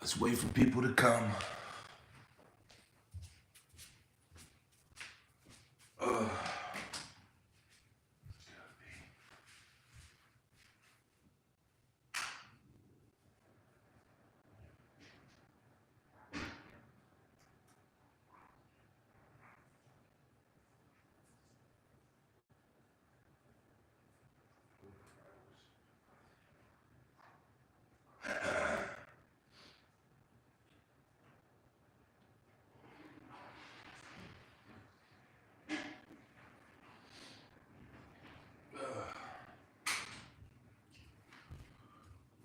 Let's wait for people to come. Ugh.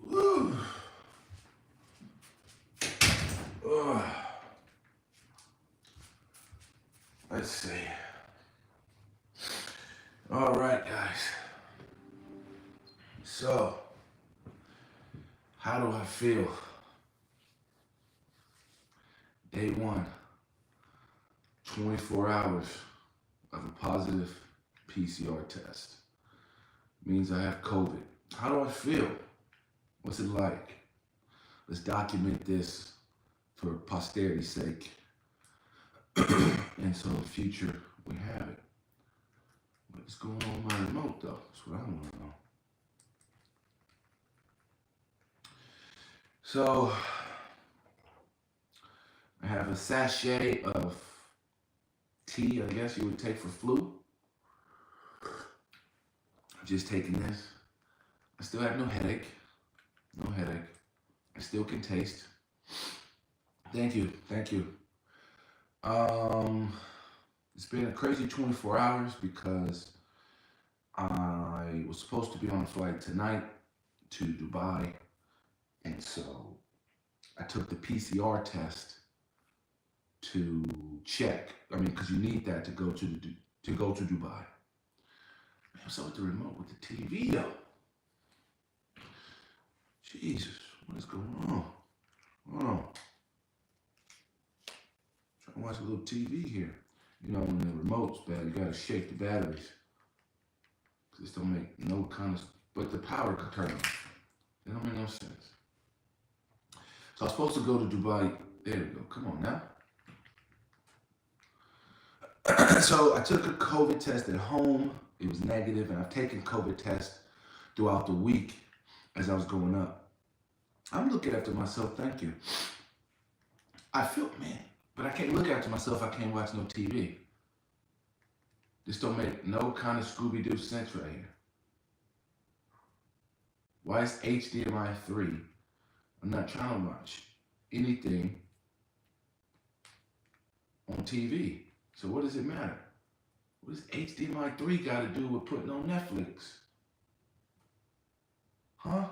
Woo. Ugh. Let's see. All right, guys. So, how do I feel? Day one, 24 hours of a positive PCR test. Means I have COVID. How do I feel? What's it like? Let's document this for posterity's sake. And so in the future, we have it. What's going on with my remote, though? That's what I want to know. So, I have a sachet of tea, I guess you would take for flu. I'm just taking this. I still have no headache. No headache. I still can taste. Thank you. Thank you. It's been a crazy 24 hours because I was supposed to be on a flight tonight to Dubai. And so I took the PCR test to check. I mean, because you need that to go to Dubai. Man, what's up with the remote with the TV though? Jesus, what is going on? Oh, trying to watch a little TV here. You know, when the remote's bad, you gotta shake the batteries. This don't make no kind of, but the power could turn off. It don't make no sense. So I was supposed to go to Dubai. There we go. Come on now. So I took a COVID test at home. It was negative, and I've taken COVID tests throughout the week as I was going up. I'm looking after myself, thank you. I feel, man, but I can't look after myself, I can't watch no TV. This don't make no kind of Scooby-Doo sense right here. Why is HDMI 3? I'm not trying to watch anything on TV. So what does it matter? What does HDMI 3 got to do with putting on Netflix? Huh?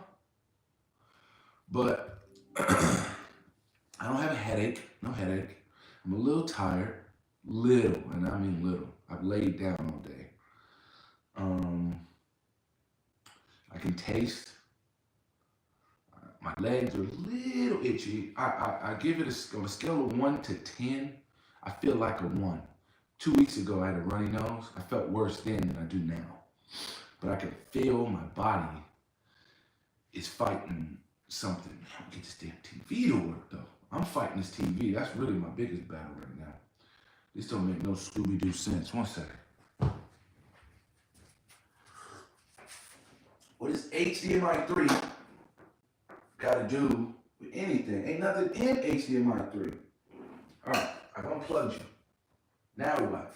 But I don't have a headache, no headache. I'm a little tired, little, and I mean little. I've laid down all day. I can taste. My legs are a little itchy. I give it on a scale of 1 to 10, I feel like a 1. 2 weeks ago, I had a runny nose. I felt worse then than I do now. But I can feel my body is fighting something. Man, I don't get this damn TV to work, though. I'm fighting this TV. That's really my biggest battle right now. This don't make no Scooby-Doo sense. One second. What does HDMI 3 got to do with anything? Ain't nothing in HDMI 3. All right, I've unplugged you. Now what?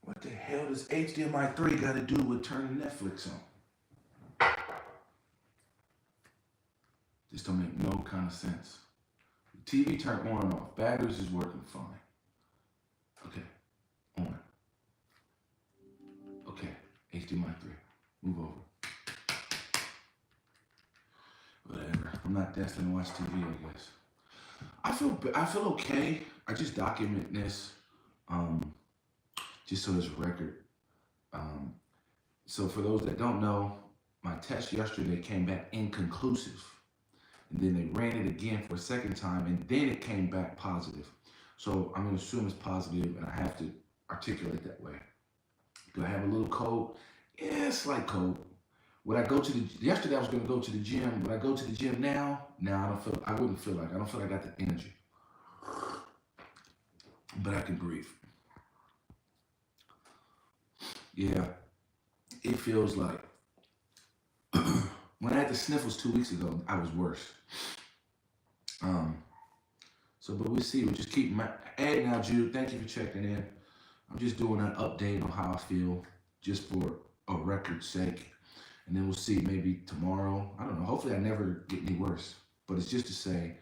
What the hell does HDMI 3 got to do with turning Netflix on? This don't make no kind of sense. The TV turned on and off. Batteries is working fine. Okay, on. Okay, HDMI 3. Move over. Whatever. I'm not destined to watch TV, I guess. I feel okay. I just document this, just so there's a record. So for those that don't know, my test yesterday came back inconclusive. And then they ran it again for a second time, and then it came back positive. So I'm going to assume it's positive, and I have to articulate that way. Do I have a little cold? Yeah, slight cold. Would I go to the yesterday? I was going to go to the gym. Would I go to the gym now? Now I don't feel. I wouldn't feel like. I don't feel like I got the energy. But I can breathe. Yeah, it feels like when I had the sniffles 2 weeks ago, I was worse. So, but we'll see. We'll just keep adding now, Jude. Thank you for checking in. I'm just doing an update on how I feel, just for a record's sake. And then we'll see maybe tomorrow. I don't know. Hopefully I never get any worse. But it's just to say,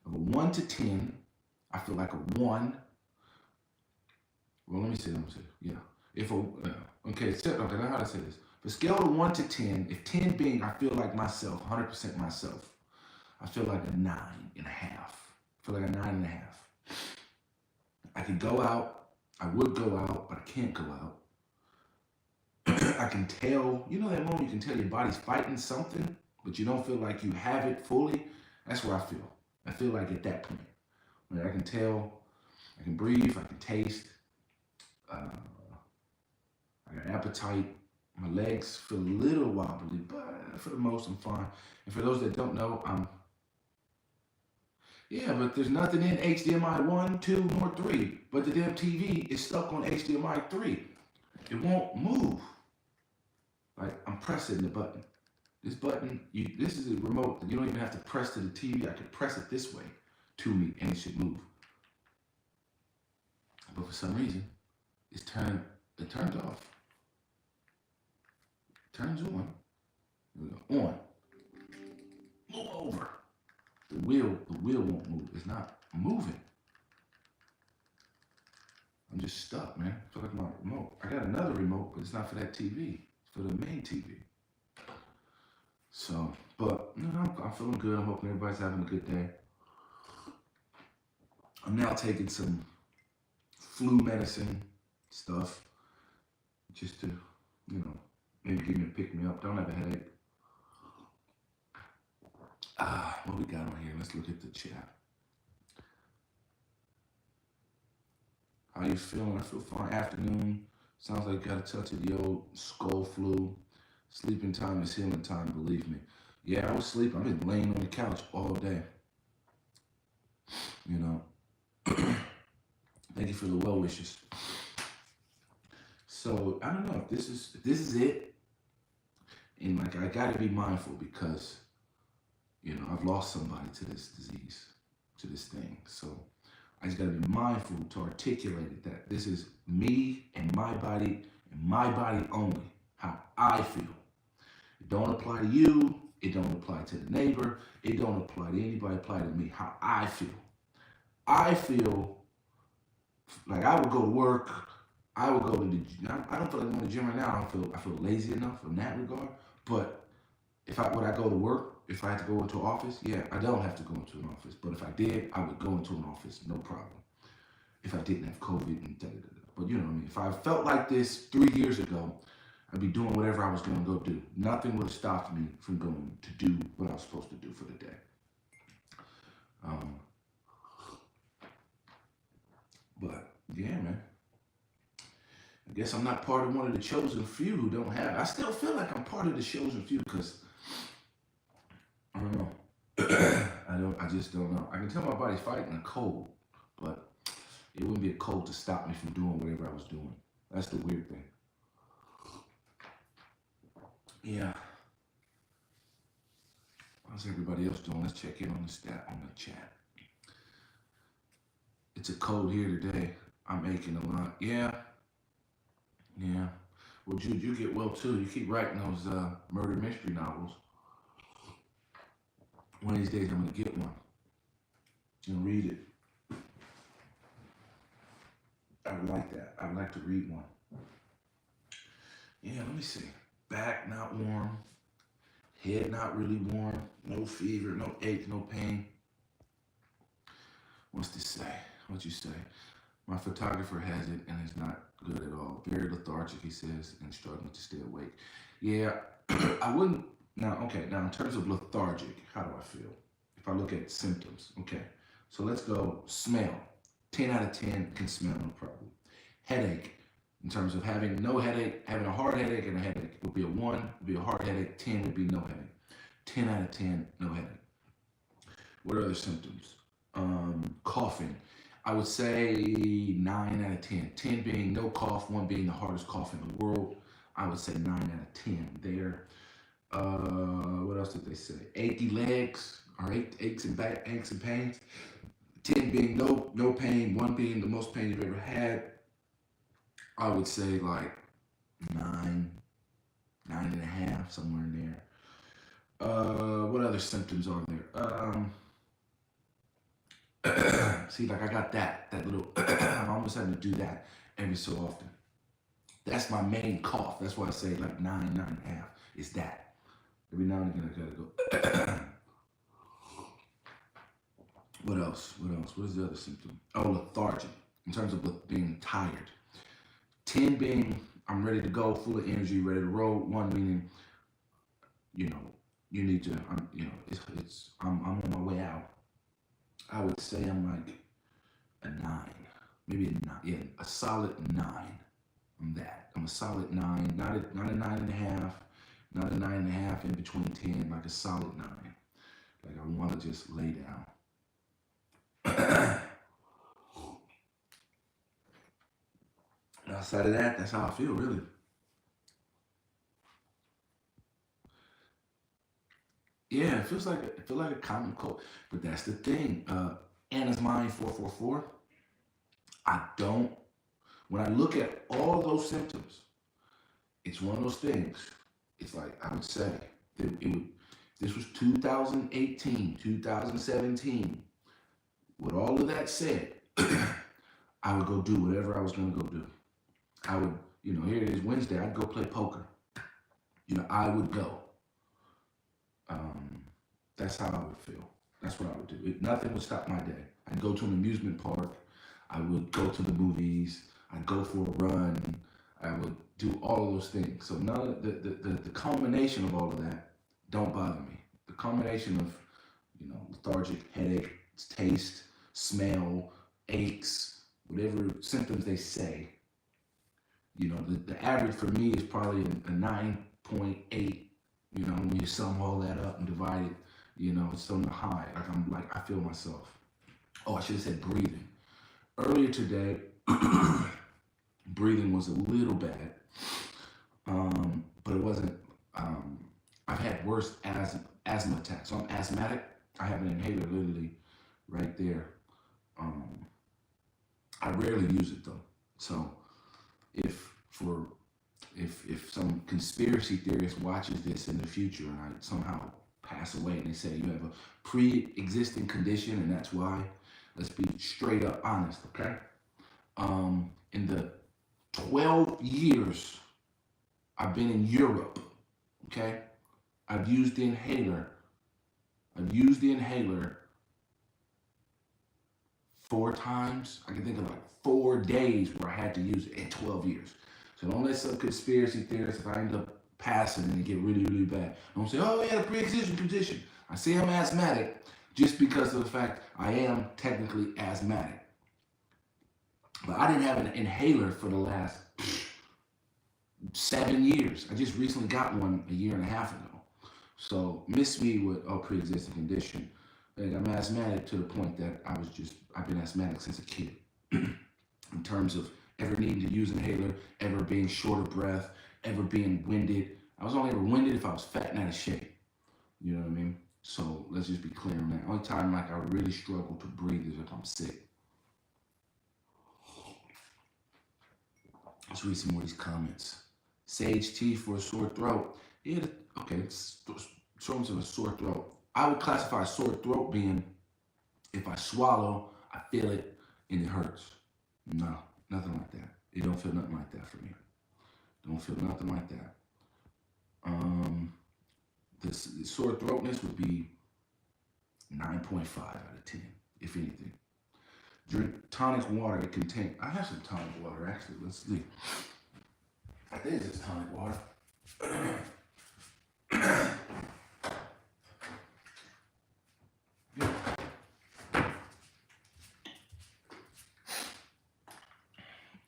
of a 1 to 10, I feel like a 1. Well, let me see. Yeah. If a, okay, now how to say this. For scale of 1 to 10, if 10 being I feel like myself, 100% myself, I feel like a 9.5. I feel like a 9.5. I could go out. I would go out, but I can't go out. I can tell, you know that moment you can tell your body's fighting something, but you don't feel like you have it fully? That's where I feel. I feel like at that point. When I can tell, I can breathe, I can taste, I got appetite. My legs feel a little wobbly, but for the most, I'm fine. And for those that don't know, yeah, but there's nothing in HDMI 1, 2, nor 3. But the damn TV is stuck on HDMI 3. It won't move. Like, I'm pressing the button. This button, this is a remote. You don't even have to press to the TV. I can press it this way to me, and it should move. But for some reason, it turns off. It turns on. On. Move over. The wheel won't move. It's not moving. I'm just stuck, man. I feel like my remote. I got another remote, but it's not for that TV. It's for the main TV. So, but you know, I'm feeling good. I'm hoping everybody's having a good day. I'm now taking some flu medicine stuff just to, you know, maybe give me a pick me up. Don't have a headache. What we got on here? Let's look at the chat. How you feeling? I feel fine. Afternoon. Sounds like you got a touch of the old skull flu. Sleeping time is healing time, believe me. Yeah, I was sleeping. I've been laying on the couch all day. You know. Thank you for the well wishes. So I don't know if this is it. And like I gotta be mindful because, you know, I've lost somebody to this disease, to this thing. So I just gotta be mindful to articulate it that this is me and my body only, how I feel. It don't apply to you, it don't apply to the neighbor, it don't apply to anybody, apply to me, how I feel. I feel like I would go to work, I would go to the gym. I don't feel like going to the gym right now. I feel lazy enough in that regard. But would I go to work? If I had to go into an office, yeah, I don't have to go into an office. But if I did, I would go into an office, no problem. If I didn't have COVID and da-da-da-da. But you know what I mean? If I felt like this 3 years ago, I'd be doing whatever I was going to go do. Nothing would have stopped me from going to do what I was supposed to do for the day. But yeah, man. I guess I'm not part of one of the chosen few who don't have it. I still feel like I'm part of the chosen few because I don't know. I just don't know. I can tell my body's fighting a cold, but it wouldn't be a cold to stop me from doing whatever I was doing. That's the weird thing. Yeah. How's everybody else doing? Let's check in on the chat. It's a cold here today. I'm aching a lot. Yeah. Well, Jude, you get well too. You keep writing those murder mystery novels. One of these days, I'm gonna get one and read it. I would like that. I would like to read one. Yeah, let me see. Back not warm. Head not really warm. No fever, no ache, no pain. What's this say? What'd you say? My photographer has it and it's not good at all. Very lethargic, he says, and struggling to stay awake. Yeah, I wouldn't. Now, in terms of lethargic, how do I feel? If I look at symptoms, okay. So let's go smell. 10 out of 10 can smell, no problem. Headache, In terms of having no headache, having a hard headache and a headache would be a 1, would be a hard headache. 10 would be no headache. 10 out of 10, no headache. What are other symptoms? Coughing. I would say 9 out of 10. 10 being no cough, 1 being the hardest cough in the world. I would say 9 out of 10 there. What else did they say? Achy legs, or aches and pains. 10 being no pain, 1 being the most pain you've ever had. I would say like 9, 9.5, somewhere in there. What other symptoms are there? See, like I got that little, I'm almost having to do that every so often. That's my main cough. That's why I say like 9, 9.5 is that. Every now and again I gotta go. What else? What is the other symptom? Oh, lethargic, in terms of being tired. 10 being I'm ready to go, full of energy, ready to roll. 1 meaning, you need to, I'm on my way out. I would say I'm like a 9, maybe a 9, yeah, a solid 9 on that. I'm a solid 9, not a 9.5, not a 9.5 in between 10, like a solid 9. Like I want to just lay down. Outside of that, that's how I feel, really. Yeah, it feels like a common cold, but that's the thing. Anna's Mind 444. I don't. When I look at all those symptoms, it's one of those things. It's like I would say this was 2018, 2017. With all of that said, I would go do whatever I was going to go do. I would, here it is Wednesday. I'd go play poker. I would go. That's how I would feel. That's what I would do. Nothing would stop my day. I'd go to an amusement park. I would go to the movies. I'd go for a run. I would do all of those things. So none of the culmination of all of that don't bother me. The culmination of, lethargic, headache, taste, smell, aches, whatever symptoms they say, the average for me is probably a 9.8. When you sum all that up and divide it, it's on the high. I feel myself. Oh, I should have said breathing. Earlier today, breathing was a little bad, but it wasn't. I've had worse asthma attacks. So I'm asthmatic. I have an inhaler literally right there. I rarely use it though. So if some conspiracy theorist watches this in the future and I somehow pass away and they say you have a pre-existing condition and that's why, let's be straight up honest, okay? In the 12 years I've been in Europe, okay? I've used the inhaler 4 times. I can think of like 4 days where I had to use it in 12 years. So don't let some conspiracy theorists, if I end up passing and it get really, really bad, don't say, oh, yeah, a pre-existing condition. I say I'm asthmatic just because of the fact I am technically asthmatic. But I didn't have an inhaler for the last 7 years. I just recently got one a year and a half ago. So miss me with pre-existing condition. Like I'm asthmatic to the point that I've been asthmatic since a kid. In terms of ever needing to use an inhaler, ever being short of breath, ever being winded. I was only ever winded if I was fat and out of shape. You know what I mean? So let's just be clear on that. Only time I really struggle to breathe is if I'm sick. Let's read some more of these comments. Sage tea for a sore throat. Yeah, okay, terms of a sore throat. I would classify a sore throat being if I swallow, I feel it and it hurts. No, nothing like that. It don't feel nothing like that for me. Don't feel nothing like that. The sore throatness would be 9.5 out of 10, if anything. Drink tonic water that contain. I have some tonic water actually. Let's see. I think it's tonic water.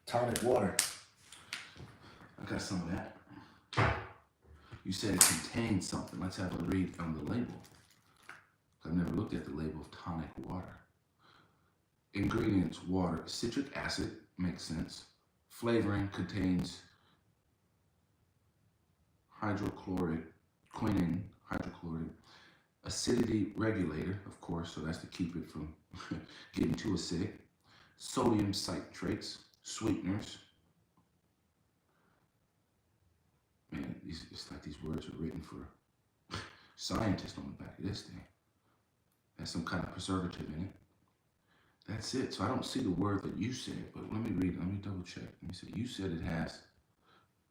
Tonic water. got some of that. You said it contains something. Let's have a read from the label. I've never looked at the label of tonic water. Ingredients: water, citric acid, makes sense. Flavoring contains hydrochloric, quinine, hydrochloric. Acidity regulator, of course, so that's to keep it from getting too acidic. Sodium citrates, sweeteners. Man, it's like these words are written for scientists on the back of this thing. There's some kind of preservative in it. That's it. So I don't see the word that you said, but let me read it. Let me double check. Let me see. You said it has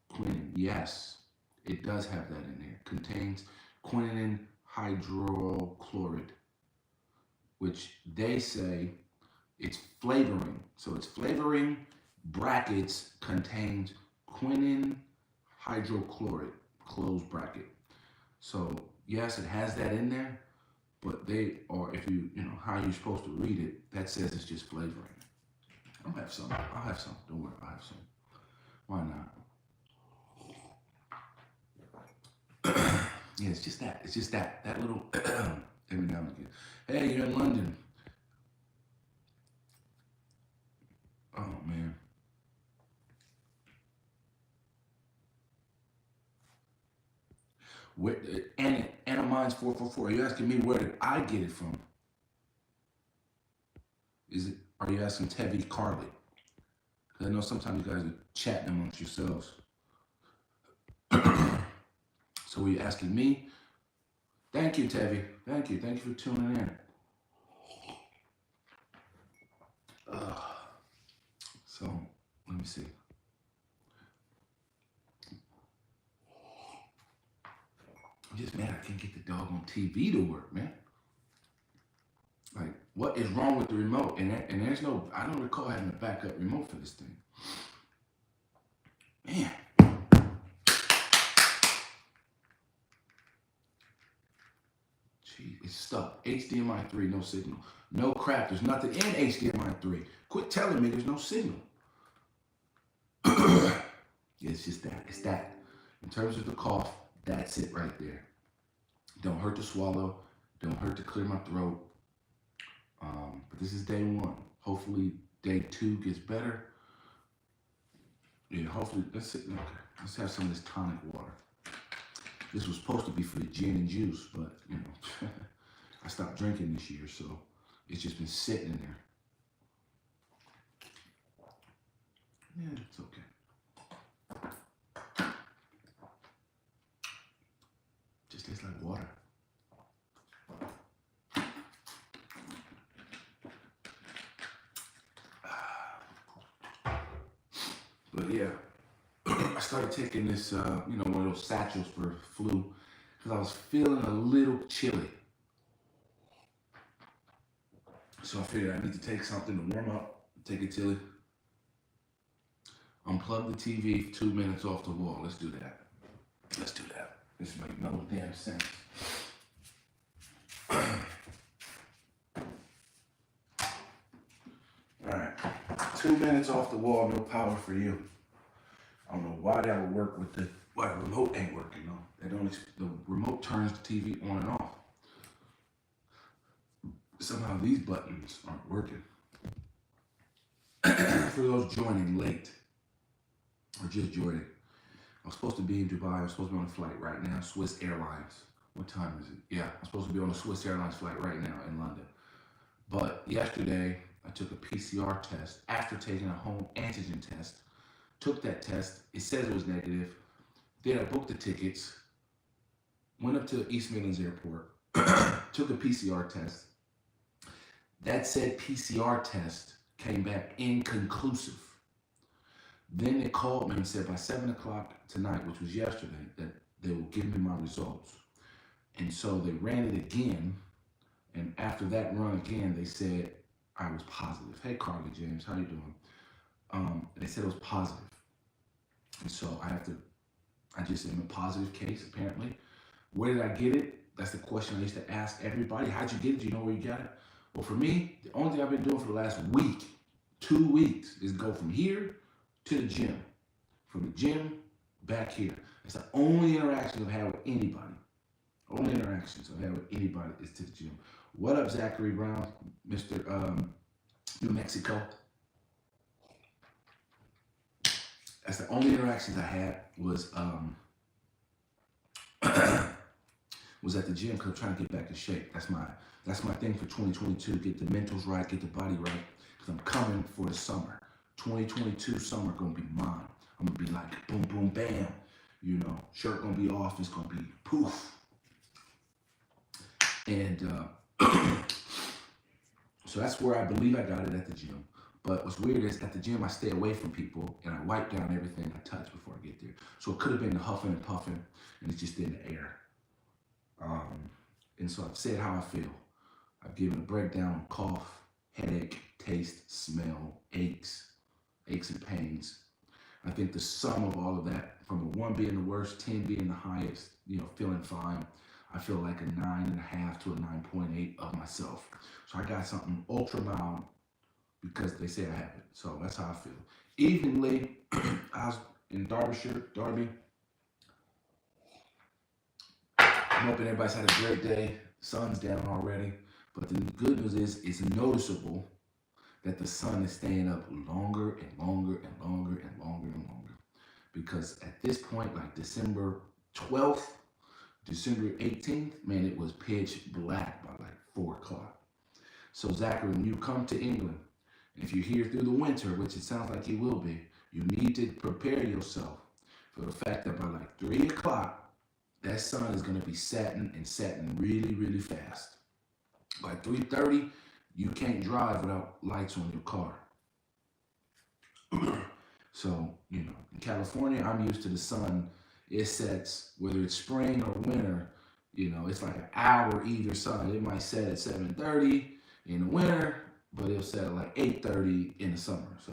quinine. Yes, it does have that in there. Contains quinine hydrochloride, which they say it's flavoring. So it's flavoring, brackets, contains quinine hydrochloride, close bracket. So yes, it has that in there, but they are, if you know how you're supposed to read it, that says it's just flavoring. I'll have some. I'll have some. Don't worry, I'll have some. Why not? Yeah, it's just that. It's just that little every now and again. Hey, you're in London. Oh man. Where Anna Mines 444. Are you asking me where did I get it from? Are you asking Tevi Carly? Because I know sometimes you guys are chatting amongst yourselves. So are you asking me? Thank you, Tevi. Thank you. Thank you for tuning in. So let me see. I'm just mad I can't get the doggone TV to work, man. Like, what is wrong with the remote? And there's no, I don't recall having a backup remote for this thing. Man. Jeez, it's stuck. HDMI 3, no signal. No crap, there's nothing in HDMI 3. Quit telling me there's no signal. Yeah, it's just that. It's that. In terms of the cough, that's it right there. Don't hurt to swallow. Don't hurt to clear my throat. But this is day 1. Hopefully day 2 gets better. Yeah, hopefully, let's have some of this tonic water. This was supposed to be for the gin and juice, but you know, I stopped drinking this year, so it's just been sitting in there. Yeah, it's okay. Just tastes like water. But yeah, I started taking this, one of those satchels for flu, because I was feeling a little chilly. So I figured I need to take something to warm up, take it till it. Unplug the TV 2 minutes off the wall. Let's do that. Let's do that. This makes no damn sense. Alright. 2 minutes off the wall, no power for you. I don't know why that would work with why the remote ain't working though. The remote turns the TV on and off. Somehow these buttons aren't working. For those joining late, or just joining, I'm supposed to be in Dubai. I'm supposed to be on a flight right now, Swiss Airlines. What time is it? Yeah, I'm supposed to be on a Swiss Airlines flight right now in London. But yesterday, I took a PCR test after taking a home antigen test. Took that test. It says it was negative. Then I booked the tickets. Went up to East Midlands Airport. Took a PCR test. That said PCR test came back inconclusive. Then they called me and said by 7 o'clock tonight, which was yesterday, that they will give me my results. And so they ran it again. And after that run again, they said I was positive. Hey, Carly James, how you doing? They said it was positive. And so I just am a positive case, apparently. Where did I get it? That's the question I used to ask everybody. How'd you get it? Do you know where you got it? Well, for me, the only thing I've been doing for the last week, 2 weeks, is go from here to the gym. From the gym back here. It's the only interaction I've had with anybody. Only interactions I've had with anybody is to the gym. What up, Zachary Brown, Mr. New Mexico? That's the only interactions I had was was at the gym because I'm trying to get back in shape. That's my thing for 2022. Get the mentals right, get the body right. Because I'm coming for the summer. 2022 summer gonna be mine. I'm gonna be like boom, boom, bam. You know, shirt gonna be off. It's gonna be poof. And so that's where I believe I got it at the gym. But what's weird is at the gym, I stay away from people and I wipe down everything I touch before I get there. So it could have been the huffing and puffing and it's just in the air. And so I've said how I feel. I've given a breakdown on cough, headache, taste, smell, aches and pains. I think the sum of all of that, from a 1 being the worst, 10 being the highest, you know, feeling fine, I feel like a 9.5 to a 9.8 of myself. So I got something ultra mild because they say I have it. So that's how I feel. Evenly, I was in Darby. I'm hoping everybody's had a great day. Sun's down already. But the good news is it's noticeable that the sun is staying up longer and longer and longer and longer and longer. Because at this point, like December 12th, December 18th, man, it was pitch black by like 4 o'clock. So Zachary, when you come to England, if you're here through the winter, which it sounds like you will be, you need to prepare yourself for the fact that by like 3 o'clock, that sun is going to be setting and setting really, really fast. By 3:30, you can't drive without lights on your car. So, you know, in California, I'm used to the sun. It sets, whether it's spring or winter, you know, it's like an hour either side. It might set at 7:30 in the winter, but it'll set at like 8:30 in the summer. So,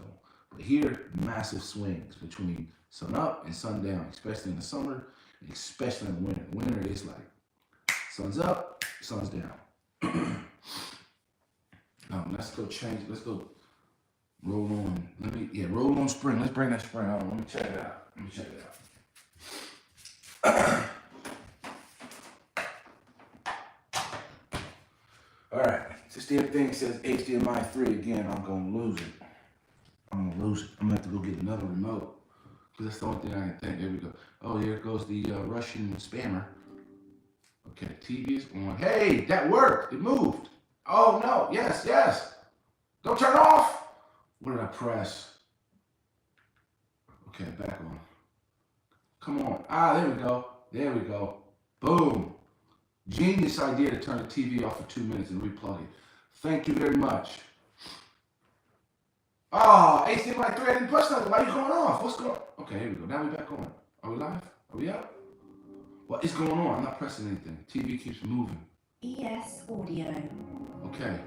but here, massive swings between sun up and sun down, especially in the summer, and especially in the winter. Winter, it's like sun's up, sun's down. Let's go change. Let's go roll on. Roll on spring. Let's bring that spring out. Let me check it out. All right. This damn thing says HDMI 3 again. I'm gonna lose it. I'm gonna have to go get another remote because that's the only thing I can think. There we go. Oh, here goes the Russian spammer. Okay, TV is on. Hey, that worked. It moved. Oh no. Yes. Don't turn off. What did I press? Okay, back on. Come on. There we go. Boom. Genius idea to turn the TV off for 2 minutes and replug it. Thank you very much. Oh, HDMI 3, I didn't push nothing. Why are you going off? What's going on? Okay, here we go. Now we back on. Are we live? Are we up? What is going on? I'm not pressing anything. TV keeps moving. ES Audio. Okay.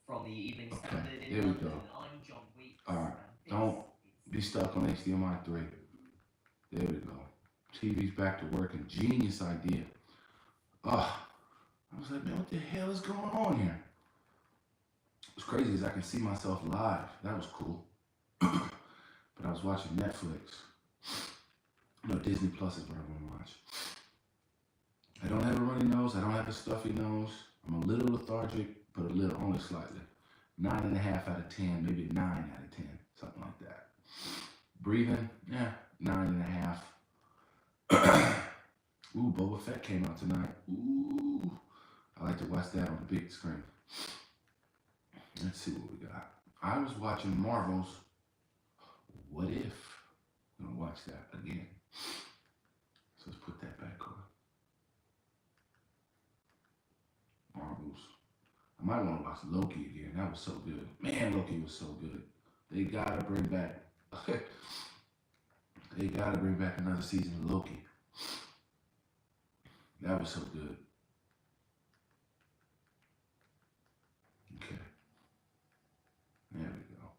From the Evening Standard in London, I'm John Weeks. Alright, don't be stuck on HDMI 3. There we go. TV's back to working. Genius idea. I was like, man, what the hell is going on here? What's crazy is I can see myself live. That was cool. But I was watching Netflix. No, Disney Plus is what I'm going to watch. I don't have a runny nose. I don't have a stuffy nose. I'm a little lethargic, but a little, only slightly. 9.5 out of 10, maybe 9 out of 10, something like that. Breathing, 9.5. Ooh, Boba Fett came out tonight. Ooh, I like to watch that on the big screen. Let's see what we got. I was watching Marvel's What If. I'm gonna watch that again. So let's put that back on. Marvel's. I might want to watch Loki again. That was so good. Man, Loki was so good. They gotta bring back. They gotta bring back another season of Loki. That was so good. Okay. There we go.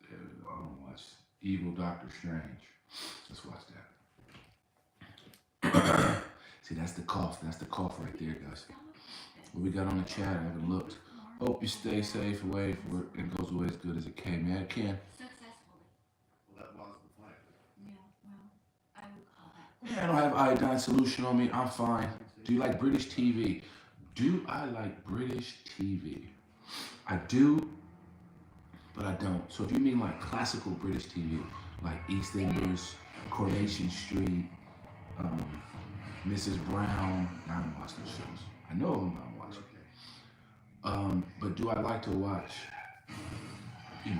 There we go. I'm gonna watch Evil Doctor Strange. Let's watch that. See, that's the cough. That's the cough right there, guys. What we got on the chat, I haven't looked. Hope you stay safe away for it and goes away as good as it came. Yeah, it can. Successfully. Well, that was the plan. Yeah, well, I will call that. Yeah, I don't have iodine solution on me. I'm fine. Do you like British TV? Do I like British TV? I do, but I don't. So if you mean like classical British TV, like EastEnders, Coronation Street, Mrs. Brown, I don't watch those shows. I know them, but I don't watch them. But do I like to watch,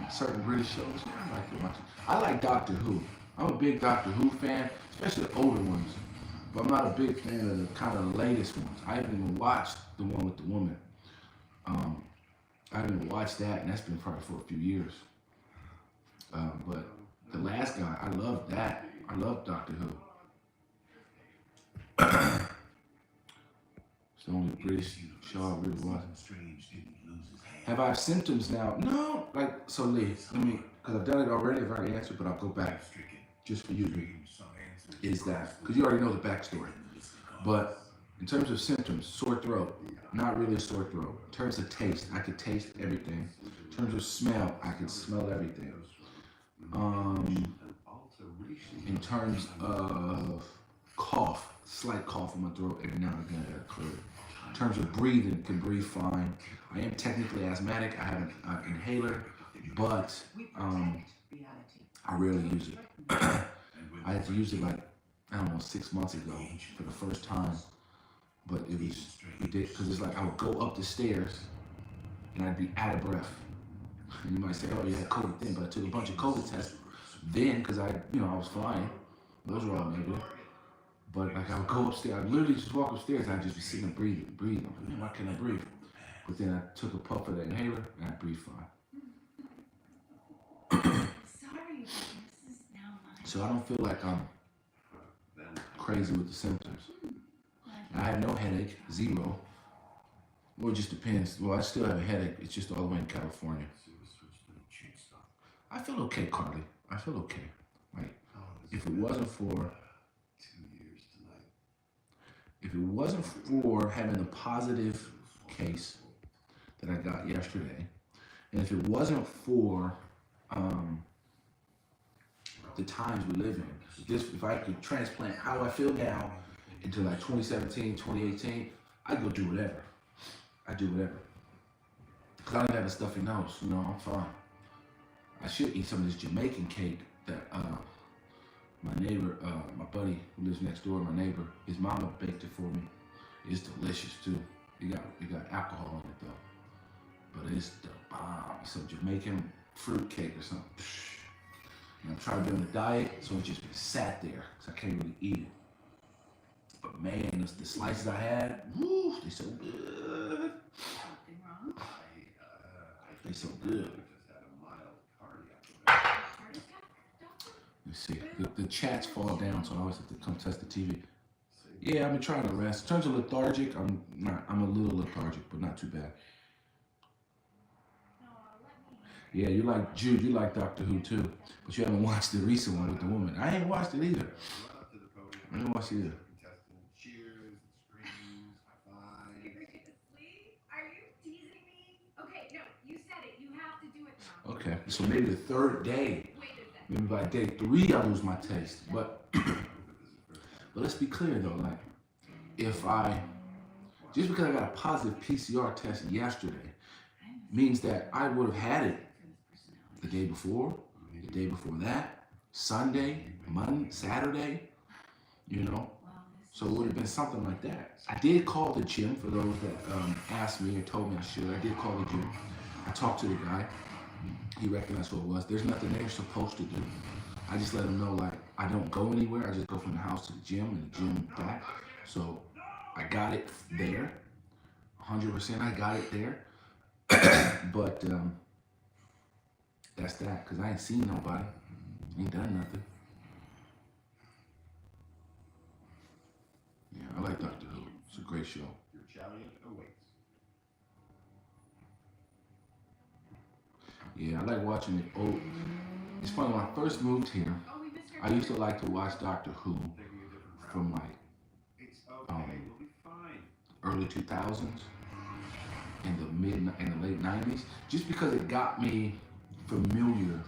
certain British shows? Yeah, I like to watch it. I like Doctor Who. I'm a big Doctor Who fan, especially the older ones. But I'm not a big fan of the kind of latest ones. I haven't even watched the one with the woman. I haven't even watched that, and that's been probably for a few years. But the last guy, I love that. I love Doctor Who. It's the only British show I really watch. Have I have symptoms now? No. So Lee, let me, because I've done it already, I've already answered, but I'll go back just for you, Lee. Is that, because you already know the backstory. But in terms of symptoms, sore throat, not really a sore throat. In terms of taste, I could taste everything. In terms of smell, I could smell everything. In terms of cough, slight cough in my throat, every now and again I gotta clear it. In terms of breathing, can breathe fine. I am technically asthmatic. I have an inhaler, but I rarely use it. I had to use it 6 months ago for the first time. But it was ridiculous because it's like I would go up the stairs and I'd be out of breath. And you might say, oh, you had COVID then, but I took a bunch of COVID tests then because I was flying. Those were all negative. But I would go upstairs, I'd literally just walk upstairs and I'd just be sitting there breathing. I'm like, man, why can't I breathe? But then I took a puff of that inhaler and I breathed fine. Sorry, this is now mine. So I don't feel like I'm crazy with the symptoms. I have no headache, zero. Well, it just depends. Well, I still have a headache. It's just all the way in California. I feel okay, Carly. I feel okay. Like, if it wasn't for having the positive case that I got yesterday, and if it wasn't for the times we live in, if I could transplant how I feel now into 2017, 2018, I'd go do whatever. I do whatever. Because I don't have a stuffy nose, I'm fine. I should eat some of this Jamaican cake that my neighbor, my buddy who lives next door, my neighbor, his mama baked it for me. It's delicious too. It got alcohol in it though. But it's the bomb. It's some Jamaican fruit cake or something. And I'm trying to be on a diet, so it's just been sat there, because I can't really eat it. But man, the slices I had, woo, they so good. Something wrong? They so good. Heart attack, doctor? Let's see. The chats fall down, so I always have to come test the TV. Yeah, I've been trying to rest. In terms of lethargic, I'm a little lethargic, but not too bad. No, let me. Yeah, you like Jude, you like Doctor Who too, but you haven't watched the recent one with the woman. I ain't watched it either. I didn't watch it either. Are you teasing me? Okay, no, you said it. You have to do it now. Okay, so maybe the third day, Wait a second. maybe by day 3, I lose my taste. But let's be clear though, just because I got a positive PCR test yesterday, means that I would have had it the day before that, Sunday, Monday, Saturday, So it would have been something like that. I did call the gym for those that asked me or told me I should. I did call the gym. I talked to the guy. He recognized who it was. There's nothing they're supposed to do. I just let him know, I don't go anywhere. I just go from the house to the gym and the gym back. So I got it there. 100% I got it there. But that's that, because I ain't seen nobody. Ain't done nothing. Yeah, I like Doctor Who. It's a great show. Your challenge awaits. Yeah, I like watching it. Oh, it's funny, when I first moved here, Oh, we missed your I used to like to watch Doctor Who from It's okay, we'll be fine. early 2000s. in the late '90s, just because it got me familiar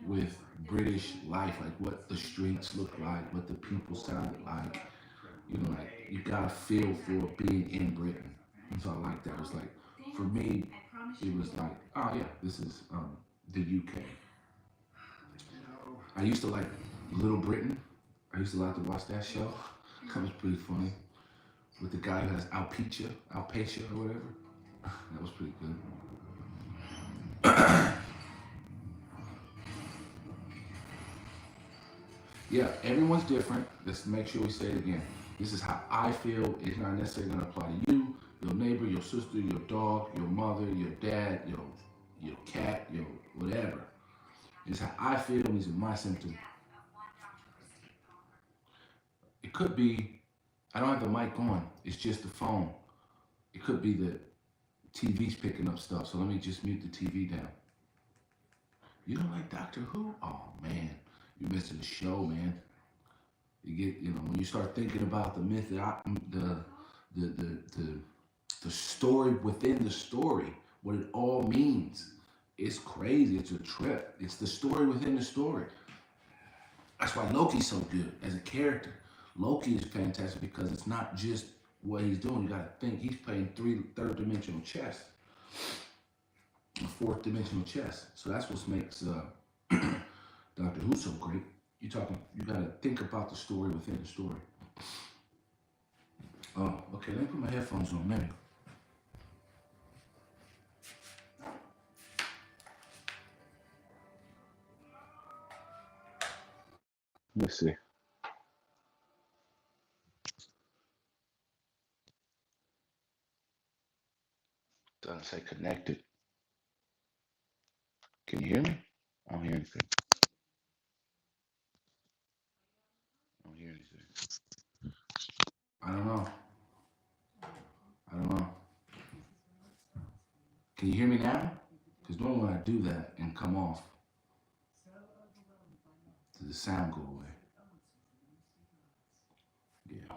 with British life, like what the streets looked like, what the people sounded like. You know, like you got a feel for being in Britain, and so I like that. It was like for me, it was like, oh yeah, this is the UK. I used to like Little Britain. I used to like to watch that show. That was pretty funny. With the guy who has Alpacia or whatever. That was pretty good. Yeah, everyone's different. Let's make sure we say it again. This is how I feel. It's not necessarily going to apply to you, your neighbor, your sister, your dog, your mother, your dad, your cat, your whatever. It's how I feel. These are my symptoms. It could be I don't have the mic on. It's just the phone. It could be the TV's picking up stuff. So let me just mute the TV down. You don't like Doctor Who? Oh man, you're missing the show, man. You get, when you start thinking about the myth, the story within the story, what it all means. It's crazy. It's a trip. It's the story within the story. That's why Loki's so good as a character. Loki is fantastic because it's not just what he's doing. You got to think he's playing third dimensional chess, a fourth dimensional chess. So that's what makes Doctor Who so great. You got to think about the story within the story. Oh, okay. Let me put my headphones on, maybe. Let's see. Doesn't say connected. Can you hear me? I don't hear anything. I don't hear anything. I don't know. Can you hear me now? Because normally when I do that and come off, does the sound go away? Yeah.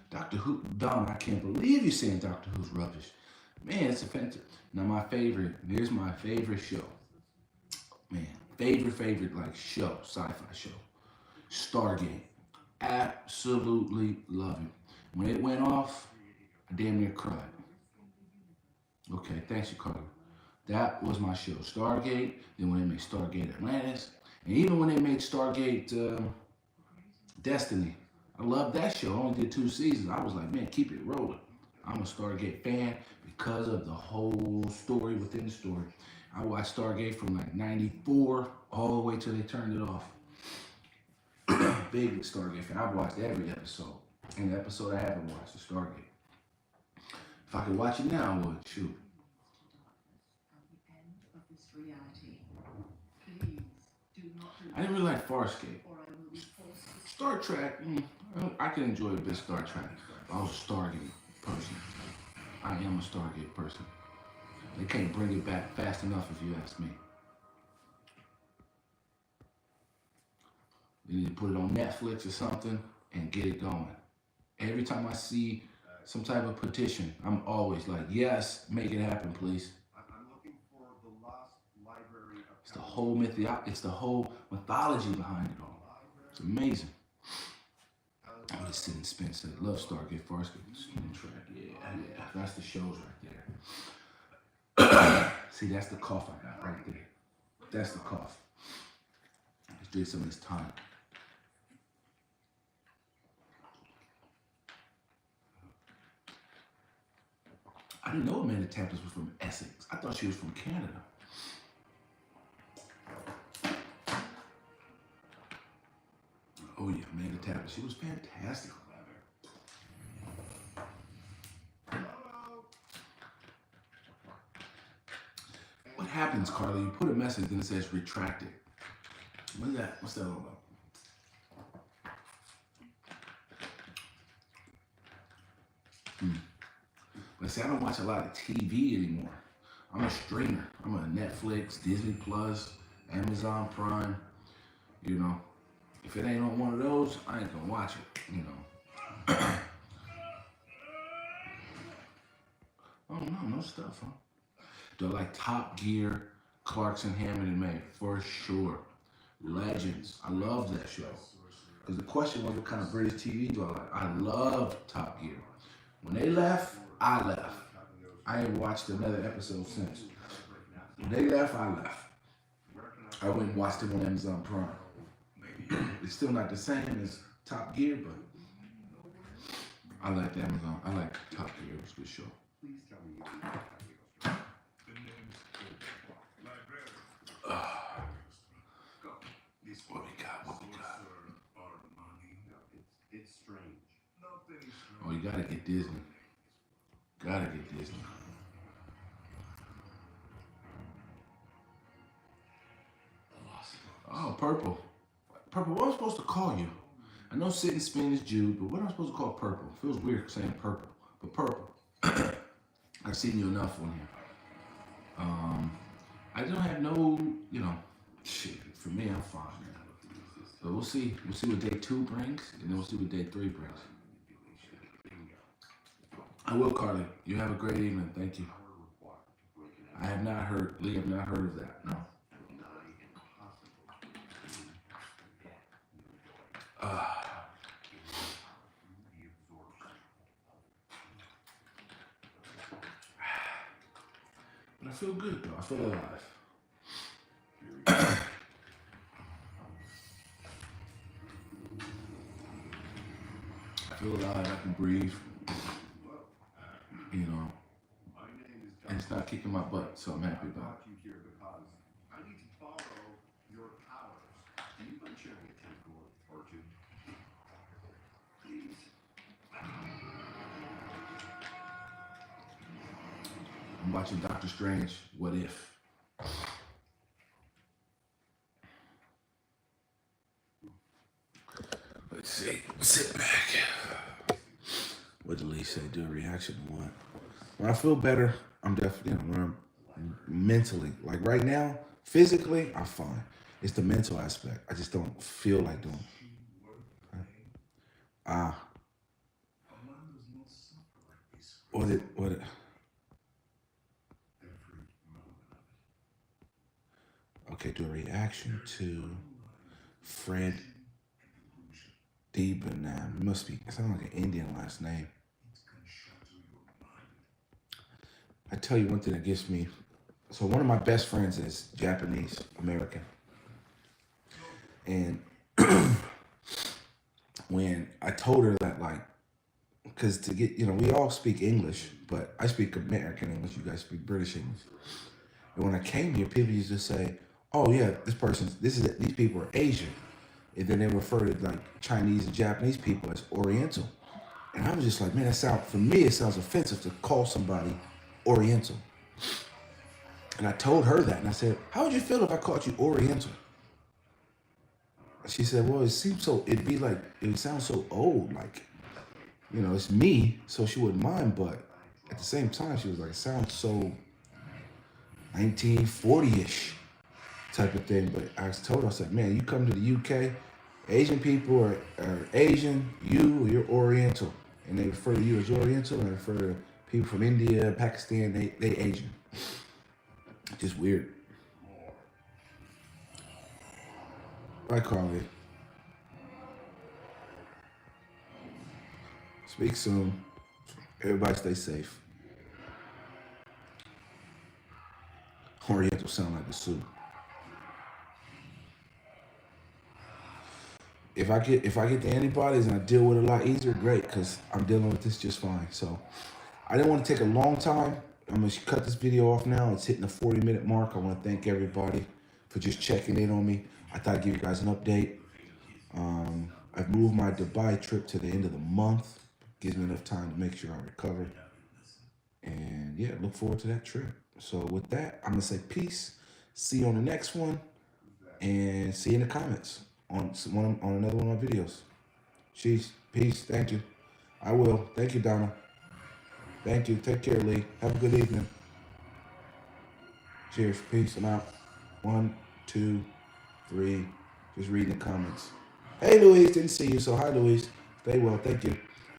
Doctor Who, Don, I can't believe you're saying Doctor Who's rubbish. Man, it's offensive. Now here's my favorite show. Man, favorite like show, sci-fi show. Stargate. Absolutely love it. When it went off, I damn near cried. Okay, thanks, Chicago. That was my show. Stargate, then when they made Stargate Atlantis, and even when they made Stargate Destiny, I loved that show. I only did 2 seasons. I was like, man, keep it rolling. I'm a Stargate fan because of the whole story within the story. I watched Stargate from like 94 all the way till they turned it off. Big Stargate fan. I've watched every episode. And the episode I haven't watched is Stargate. If I could watch it now, I would. Shoot. I didn't really like Farscape. Star Trek, I can enjoy a bit of Star Trek. I was a Stargate person. I am a Stargate person. They can't bring it back fast enough if you ask me. They need to put it on Netflix or something and get it going. Every time I see some type of petition, I'm always like, yes, make it happen, please. I'm looking for the lost library of It's the whole mythology behind it all. It's amazing. I'm just sitting Spencer. Love Stargate, Farscape, Spin Track. Yeah. That's the shows right there. See, that's the cough I got right there. That's the cough. Let's drink some of this tonic. I didn't know Amanda Tappers was from Essex. I thought she was from Canada. Oh yeah, Amanda Tappers. She was fantastic. What happens, Carly? You put a message and it says retracted. What's that? What's that all about? But see, I don't watch a lot of TV anymore. I'm a streamer. I'm on Netflix, Disney Plus, Amazon Prime. You know, if it ain't on one of those, I ain't gonna watch it. You know. Oh no, no stuff, huh? They're like Top Gear, Clarkson, Hammond, and May, for sure. Legends. I love that show. Because the question was, what kind of British TV do I like? I love Top Gear. When they left, I left. I ain't watched another episode since. When they left, I left. I went and watched it on Amazon Prime. It's still not the same as Top Gear, but I like Amazon. I like Top Gear. It was a good show. Please tell me you What we got? What we got? It's strange. Oh, you gotta get Disney. Gotta get Disney. Oh, Purple. Purple, what am I supposed to call you? I know Sit and Spin is Jude, but what am I supposed to call Purple? Feels weird saying Purple, but Purple. I've seen you enough on here. I don't have no, you know, shit. For me, I'm fine. So we'll see. We'll see what day 2 brings, and then we'll see what day 3 brings. I will, Carly. You have a great evening. Thank you. I have not heard, Lee, have not heard of that. No. But I feel good though. I feel alive. I feel alive. I can breathe. You know, and it's not kicking my butt, so I'm happy about it. you here because I need to follow your powers. Do you mind sharing a tentacle or two? Please. I'm watching Doctor Strange. What if? Let's see. Sit back. What did Lee say? Do a reaction to what? When I feel better, I'm definitely, you know, when I'm mentally, like right now, physically, I'm fine. It's the mental aspect. I just don't feel like doing it. What it? Okay, do a reaction to Fred Debenham. Must be, it sounds like an Indian last name. I tell you one thing that gets me. So one of my best friends is Japanese American, and when I told her that, like, because to get, you know, we all speak English, but I speak American English. You guys speak British English. And when I came here, people used to say, "Oh yeah, these people are Asian," and then they refer to like Chinese and Japanese people as Oriental. And I was just like, man, for me, it sounds offensive to call somebody Oriental. And I told her that, and I said, how would you feel if I called you Oriental? She said, well, it would sound so old, like, you know, it's me, so she wouldn't mind, but at the same time, she was like, it sounds so 1940-ish type of thing. But I told her, I said, man, you come to the UK, Asian people are Asian, you're Oriental. And they refer to you as Oriental, and they refer to people from India, Pakistan, they Asian. Just weird. Bye, Carly. Speak soon. Everybody stay safe. Oriental sound like the soup. If I get the antibodies and I deal with it a lot easier, great, because I'm dealing with this just fine. So I didn't want to take a long time. I'm going to cut this video off now. It's hitting the 40-minute mark. I want to thank everybody for just checking in on me. I thought I'd give you guys an update. I've moved my Dubai trip to the end of the month. Gives me enough time to make sure I recover. And yeah, look forward to that trip. So with that, I'm going to say peace. See you on the next one. And see you in the comments on another one of my videos. Cheers. Peace. Thank you. I will. Thank you, Donna. Thank you. Take care, Lee. Have a good evening. Cheers. Peace. I'm out. 1, 2, 3. Just reading the comments. Hey, Louise, didn't see you. So hi, Louise. Stay well. Thank you.